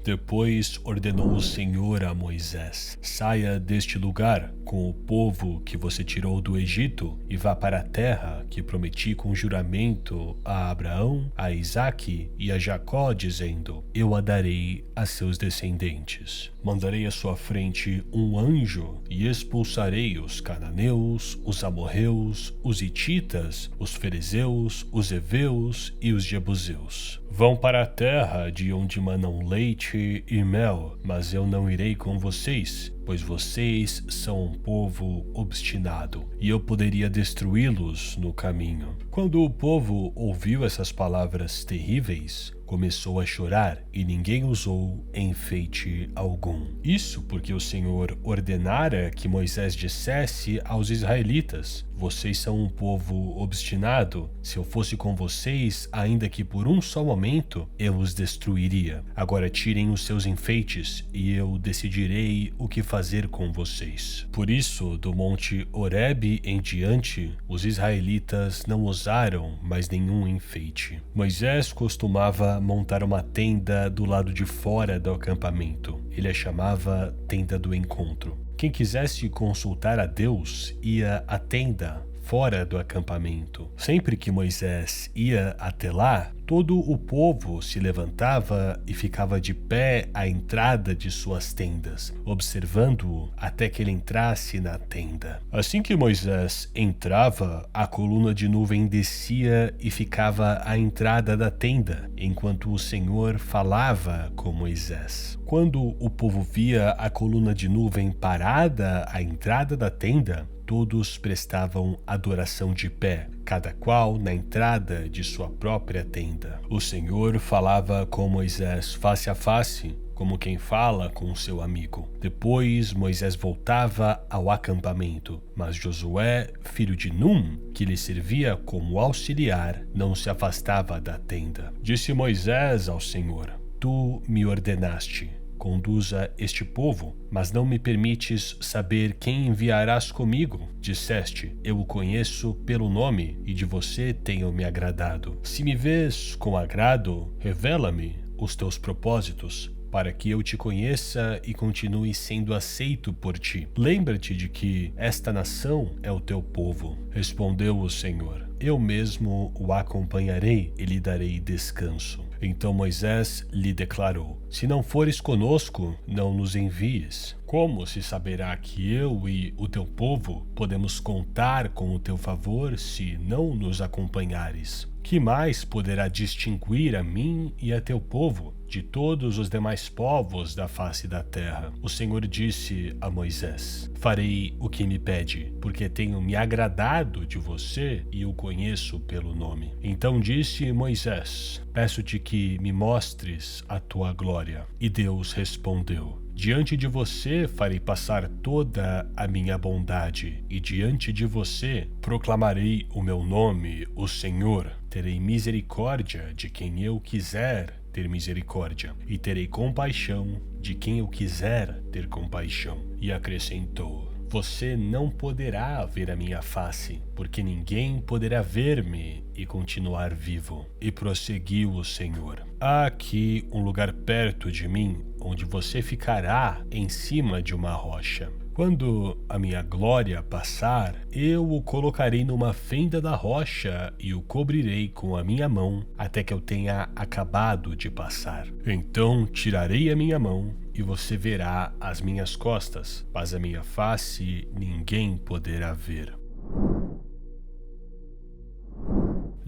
Depois ordenou o Senhor a Moisés: saia deste lugar com o povo que você tirou do Egito e vá para a terra que prometi com juramento a Abraão, a Isaque e a Jacó, dizendo: eu a darei a seus descendentes. Mandarei à sua frente um anjo e expulsarei os cananeus, os amorreus, os hititas, os ferezeus, os heveus e os jebuseus. Vão para a terra de onde manam leite e mel, mas eu não irei com vocês, pois vocês são um povo obstinado, e eu poderia destruí-los no caminho. Quando o povo ouviu essas palavras terríveis, começou a chorar e ninguém usou enfeite algum. Isso porque o Senhor ordenara que Moisés dissesse aos israelitas: vocês são um povo obstinado. Se eu fosse com vocês, ainda que por um só momento, eu os destruiria. Agora tirem os seus enfeites e eu decidirei o que fazer com vocês. Por isso, do monte Horebe em diante, os israelitas não usaram mais nenhum enfeite. Moisés costumava montar uma tenda do lado de fora do acampamento. Ele a chamava Tenda do Encontro. Quem quisesse consultar a Deus ia à tenda fora do acampamento. Sempre que Moisés ia até lá, todo o povo se levantava e ficava de pé à entrada de suas tendas, observando-o até que ele entrasse na tenda. Assim que Moisés entrava, a coluna de nuvem descia e ficava à entrada da tenda, enquanto o Senhor falava com Moisés. Quando o povo via a coluna de nuvem parada à entrada da tenda, todos prestavam adoração de pé, cada qual na entrada de sua própria tenda. O Senhor falava com Moisés face a face, como quem fala com seu amigo. Depois Moisés voltava ao acampamento, mas Josué, filho de Num, que lhe servia como auxiliar, não se afastava da tenda. Disse Moisés ao Senhor: tu me ordenaste: conduza este povo, mas não me permites saber quem enviarás comigo. Disseste: eu o conheço pelo nome, e de você tenho me agradado. Se me vês com agrado, revela-me os teus propósitos, para que eu te conheça e continue sendo aceito por ti. Lembra-te de que esta nação é o teu povo. Respondeu o Senhor: eu mesmo o acompanharei e lhe darei descanso. Então Moisés lhe declarou: se não fores conosco, não nos envies. Como se saberá que eu e o teu povo podemos contar com o teu favor se não nos acompanhares? Que mais poderá distinguir a mim e a teu povo de todos os demais povos da face da terra? O Senhor disse a Moisés: farei o que me pede, porque tenho me agradado de você e o conheço pelo nome. Então disse Moisés: peço-te que me mostres a tua glória. E Deus respondeu: diante de você farei passar toda a minha bondade, e diante de você proclamarei o meu nome, o Senhor. Terei misericórdia de quem eu quiser ter misericórdia, e terei compaixão de quem eu quiser ter compaixão. E acrescentou: você não poderá ver a minha face, porque ninguém poderá ver-me e continuar vivo. E prosseguiu o Senhor: há aqui um lugar perto de mim, onde você ficará em cima de uma rocha. Quando a minha glória passar, eu o colocarei numa fenda da rocha e o cobrirei com a minha mão até que eu tenha acabado de passar. Então tirarei a minha mão e você verá as minhas costas, mas a minha face ninguém poderá ver.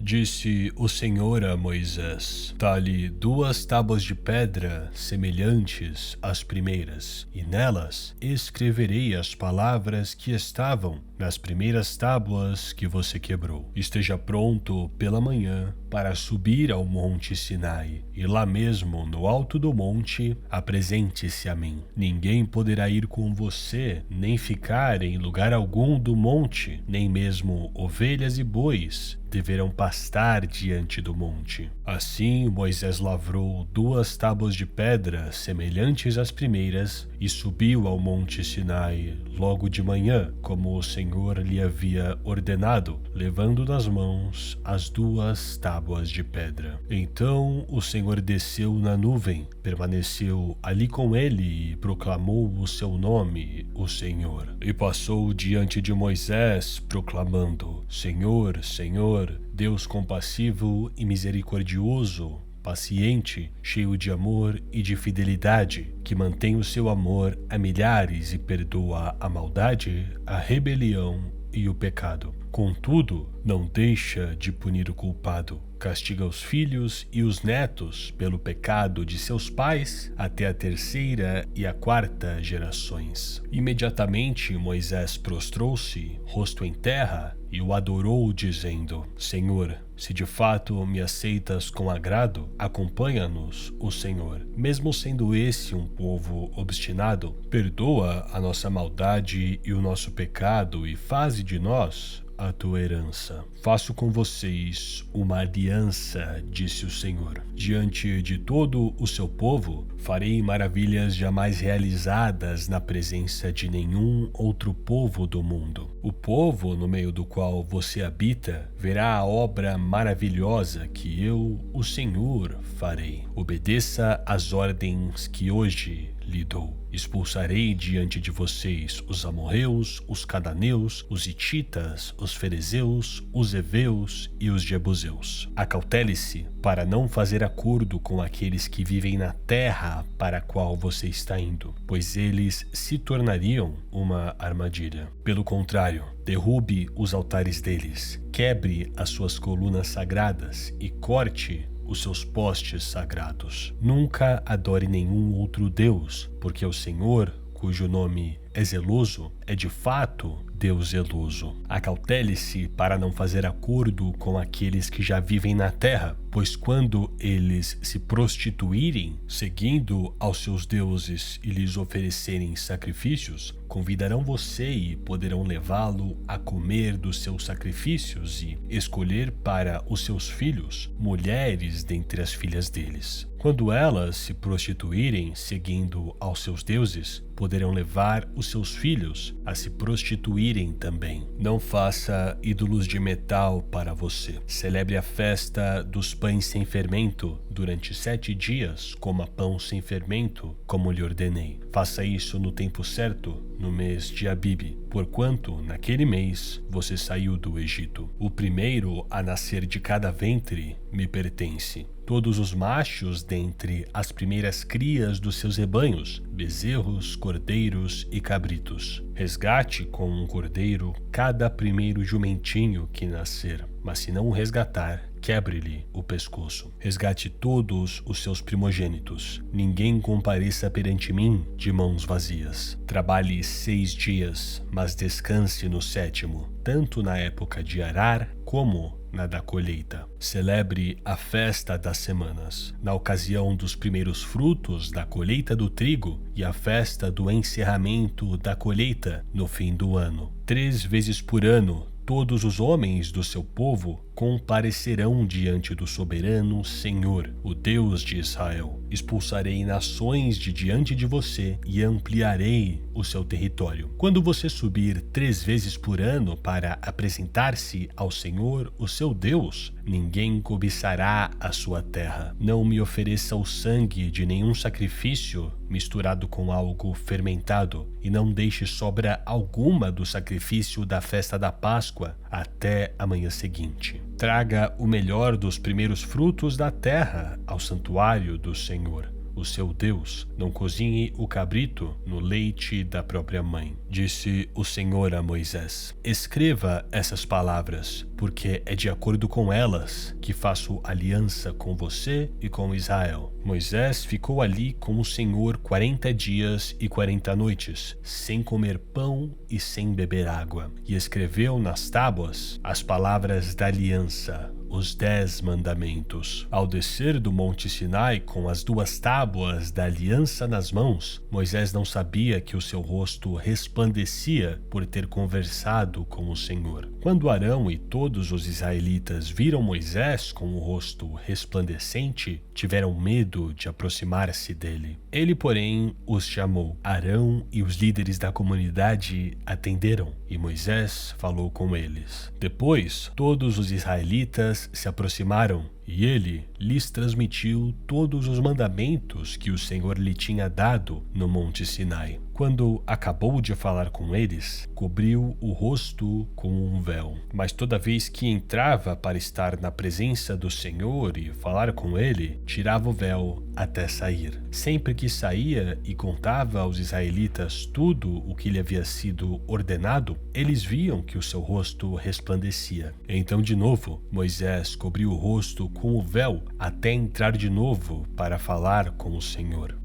Disse o Senhor a Moisés: talhe 2 tábuas de pedra semelhantes às primeiras, e nelas escreverei as palavras que estavam nas primeiras tábuas que você quebrou. Esteja pronto pela manhã para subir ao monte Sinai, e lá mesmo no alto do monte apresente-se a mim. Ninguém poderá ir com você, nem ficar em lugar algum do monte, nem mesmo ovelhas e bois, deverão pastar diante do monte. Assim Moisés lavrou 2 tábuas de pedra semelhantes às primeiras e subiu ao monte Sinai logo de manhã, como o Senhor lhe havia ordenado, levando nas mãos as 2 tábuas de pedra. Então o Senhor desceu na nuvem, permaneceu ali com ele e proclamou o seu nome, o Senhor. E passou diante de Moisés, proclamando: Senhor, Senhor, Deus compassivo e misericordioso, paciente, cheio de amor e de fidelidade, que mantém o seu amor a milhares e perdoa a maldade, a rebelião e o pecado. Contudo, não deixa de punir o culpado. Castiga os filhos e os netos pelo pecado de seus pais até a 3ª e a 4ª gerações. Imediatamente Moisés prostrou-se, rosto em terra, e o adorou, dizendo: Senhor, se de fato me aceitas com agrado, acompanha-nos, o Senhor. Mesmo sendo esse um povo obstinado, perdoa a nossa maldade e o nosso pecado e faze de nós a tua herança. Faço com vocês uma aliança, disse o Senhor. Diante de todo o seu povo, farei maravilhas jamais realizadas na presença de nenhum outro povo do mundo. O povo no meio do qual você habita verá a obra maravilhosa que eu, o Senhor, farei. Obedeça às ordens que hoje lhe dou. Expulsarei diante de vocês os amorreus, os cananeus, os hititas, os ferezeus, os heveus e os jebuseus. Acautele-se para não fazer acordo com aqueles que vivem na terra para a qual você está indo, pois eles se tornariam uma armadilha. Pelo contrário, derrube os altares deles, quebre as suas colunas sagradas e corte os seus postes sagrados. Nunca adore nenhum outro Deus, porque o Senhor, cujo nome é zeloso, é de fato Deus zeloso. Acautele-se para não fazer acordo com aqueles que já vivem na terra, pois quando eles se prostituírem, seguindo aos seus deuses e lhes oferecerem sacrifícios, convidarão você e poderão levá-lo a comer dos seus sacrifícios e escolher para os seus filhos mulheres dentre as filhas deles. Quando elas se prostituírem seguindo aos seus deuses, poderão levar os seus filhos a se prostituírem também. Não faça ídolos de metal para você. Celebre a festa dos pães sem fermento durante 7 dias, coma pão sem fermento, como lhe ordenei. Faça isso no tempo certo, no mês de Abibe, porquanto naquele mês você saiu do Egito. O primeiro a nascer de cada ventre me pertence. Todos os machos dentre as primeiras crias dos seus rebanhos, bezerros, cordeiros e cabritos. Resgate com um cordeiro cada primeiro jumentinho que nascer, mas se não o resgatar, quebre-lhe o pescoço. Resgate todos os seus primogênitos. Ninguém compareça perante mim de mãos vazias. Trabalhe 6 dias, mas descanse no 7º, tanto na época de arar como na da colheita. Celebre a festa das semanas, na ocasião dos primeiros frutos da colheita do trigo e a festa do encerramento da colheita no fim do ano. 3 vezes por ano, todos os homens do seu povo comparecerão diante do soberano Senhor, o Deus de Israel. Expulsarei nações de diante de você e ampliarei o seu território. Quando você subir 3 vezes por ano para apresentar-se ao Senhor, o seu Deus, ninguém cobiçará a sua terra. Não me ofereça o sangue de nenhum sacrifício misturado com algo fermentado, e não deixe sobra alguma do sacrifício da festa da Páscoa até a manhã seguinte. Traga o melhor dos primeiros frutos da terra ao santuário do Senhor, o seu Deus. Não cozinhe o cabrito no leite da própria mãe. Disse o Senhor a Moisés: escreva essas palavras, porque é de acordo com elas que faço aliança com você e com Israel. Moisés ficou ali com o Senhor 40 dias e 40 noites, sem comer pão e sem beber água, e escreveu nas tábuas as palavras da aliança, os 10 mandamentos. Ao descer do Monte Sinai com as 2 tábuas da aliança nas mãos, Moisés não sabia que o seu rosto resplandecia por ter conversado com o Senhor. Quando Arão e todos os israelitas viram Moisés com o rosto resplandecente, tiveram medo de aproximar-se dele. Ele, porém, os chamou. Arão e os líderes da comunidade atenderam, e Moisés falou com eles. Depois, todos os israelitas se aproximaram, e ele lhes transmitiu todos os mandamentos que o Senhor lhe tinha dado no Monte Sinai. Quando acabou de falar com eles, cobriu o rosto com um véu. Mas toda vez que entrava para estar na presença do Senhor e falar com ele, tirava o véu até sair. Sempre que saía e contava aos israelitas tudo o que lhe havia sido ordenado, eles viam que o seu rosto resplandecia. Então, de novo, Moisés cobriu o rosto com o véu até entrar de novo para falar com o Senhor.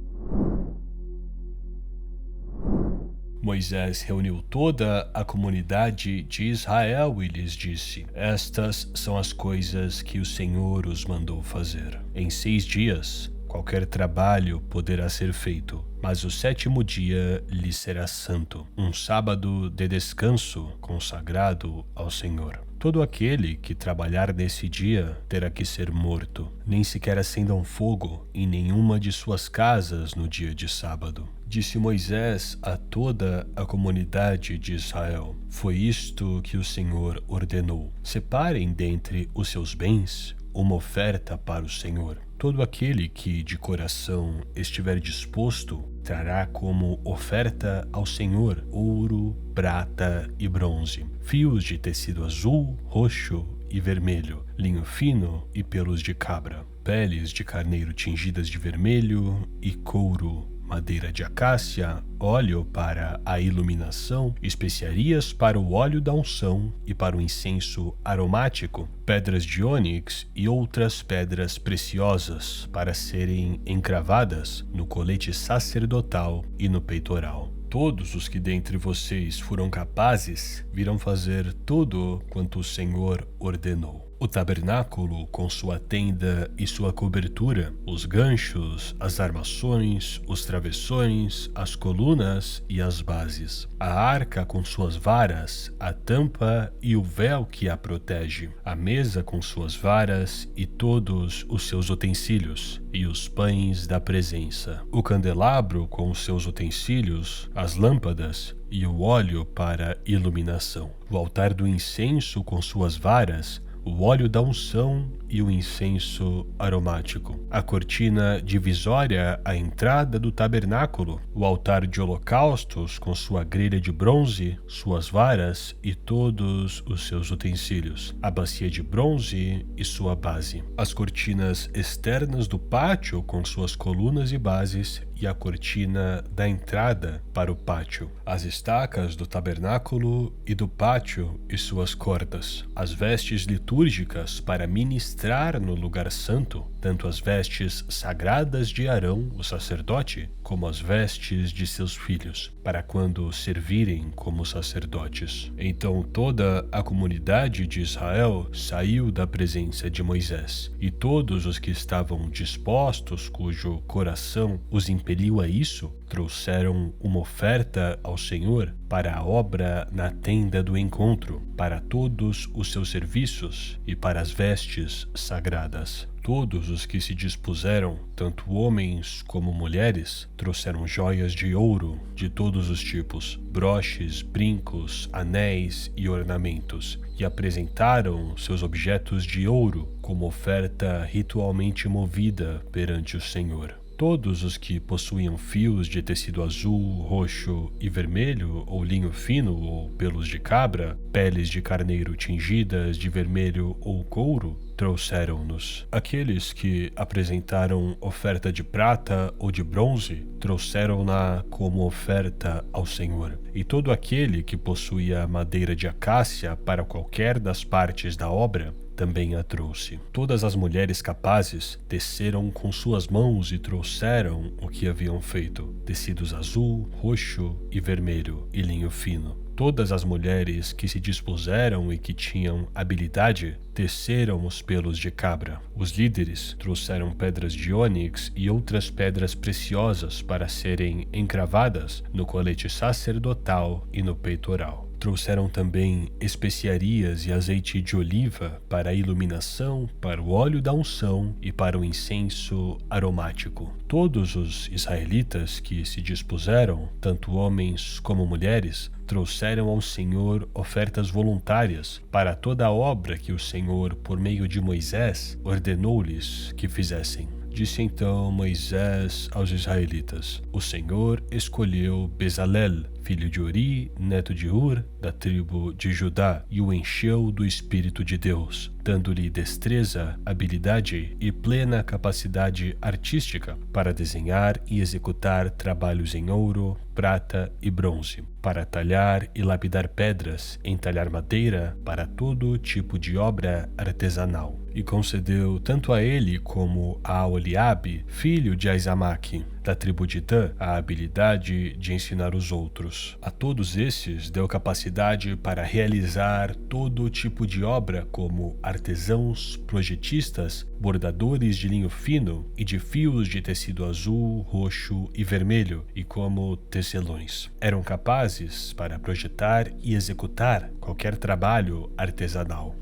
Moisés reuniu toda a comunidade de Israel e lhes disse: Estas são as coisas que o Senhor os mandou fazer. Em 6 dias, qualquer trabalho poderá ser feito, mas o 7º dia lhe será santo, um sábado de descanso consagrado ao Senhor. Todo aquele que trabalhar nesse dia terá que ser morto. Nem sequer acendam fogo em nenhuma de suas casas no dia de sábado. Disse Moisés a toda a comunidade de Israel: Foi isto que o Senhor ordenou. Separem dentre os seus bens uma oferta para o Senhor. Todo aquele que de coração estiver disposto trará como oferta ao Senhor ouro, prata e bronze, fios de tecido azul, roxo e vermelho, linho fino e pelos de cabra, peles de carneiro tingidas de vermelho e couro, madeira de acácia, óleo para a iluminação, especiarias para o óleo da unção e para o incenso aromático, pedras de ônix e outras pedras preciosas para serem encravadas no colete sacerdotal e no peitoral. Todos os que dentre vocês foram capazes virão fazer tudo quanto o Senhor ordenou. O tabernáculo com sua tenda e sua cobertura, os ganchos, as armações, os travessões, as colunas e as bases, a arca com suas varas, a tampa e o véu que a protege, a mesa com suas varas e todos os seus utensílios, e os pães da presença, o candelabro com os seus utensílios, as lâmpadas e o óleo para iluminação, o altar do incenso com suas varas, o óleo da unção e o incenso aromático, a cortina divisória à entrada do tabernáculo, o altar de holocaustos com sua grelha de bronze, suas varas e todos os seus utensílios, a bacia de bronze e sua base, as cortinas externas do pátio com suas colunas e bases e a cortina da entrada para o pátio, as estacas do tabernáculo e do pátio e suas cordas, as vestes litúrgicas para ministrar no lugar santo, tanto as vestes sagradas de Arão, o sacerdote, como as vestes de seus filhos, para quando servirem como sacerdotes. Então toda a comunidade de Israel saiu da presença de Moisés, e todos os que estavam dispostos, cujo coração os impeliu a isso, trouxeram uma oferta ao Senhor para a obra na tenda do encontro, para todos os seus serviços e para as vestes sagradas. Todos os que se dispuseram, tanto homens como mulheres, trouxeram joias de ouro de todos os tipos, broches, brincos, anéis e ornamentos, e apresentaram seus objetos de ouro como oferta ritualmente movida perante o Senhor. Todos os que possuíam fios de tecido azul, roxo e vermelho, ou linho fino, ou pelos de cabra, peles de carneiro tingidas de vermelho ou couro, trouxeram-nos. Aqueles que apresentaram oferta de prata ou de bronze, trouxeram-na como oferta ao Senhor. E todo aquele que possuía madeira de acácia para qualquer das partes da obra, também a trouxe. Todas as mulheres capazes desceram com suas mãos e trouxeram o que haviam feito: tecidos azul, roxo e vermelho e linho fino. Todas as mulheres que se dispuseram e que tinham habilidade teceram os pelos de cabra. Os líderes trouxeram pedras de ônix e outras pedras preciosas para serem encravadas no colete sacerdotal e no peitoral. Trouxeram também especiarias e azeite de oliva para a iluminação, para o óleo da unção e para o incenso aromático. Todos os israelitas que se dispuseram, tanto homens como mulheres, trouxeram ao Senhor ofertas voluntárias para toda a obra que o Senhor, por meio de Moisés, ordenou-lhes que fizessem. Disse então Moisés aos israelitas: O Senhor escolheu Bezalel, filho de Uri, neto de Ur, da tribo de Judá, e o encheu do Espírito de Deus, dando-lhe destreza, habilidade e plena capacidade artística para desenhar e executar trabalhos em ouro, prata e bronze, para talhar e lapidar pedras, entalhar madeira, para todo tipo de obra artesanal. E concedeu tanto a ele como a Oliabe, filho de Aizamaque, da tribo de Dan, a habilidade de ensinar os outros. A todos esses deu capacidade para realizar todo tipo de obra, como artesãos, projetistas, bordadores de linho fino e de fios de tecido azul, roxo e vermelho, e como tecelões. Eram capazes para projetar e executar qualquer trabalho artesanal.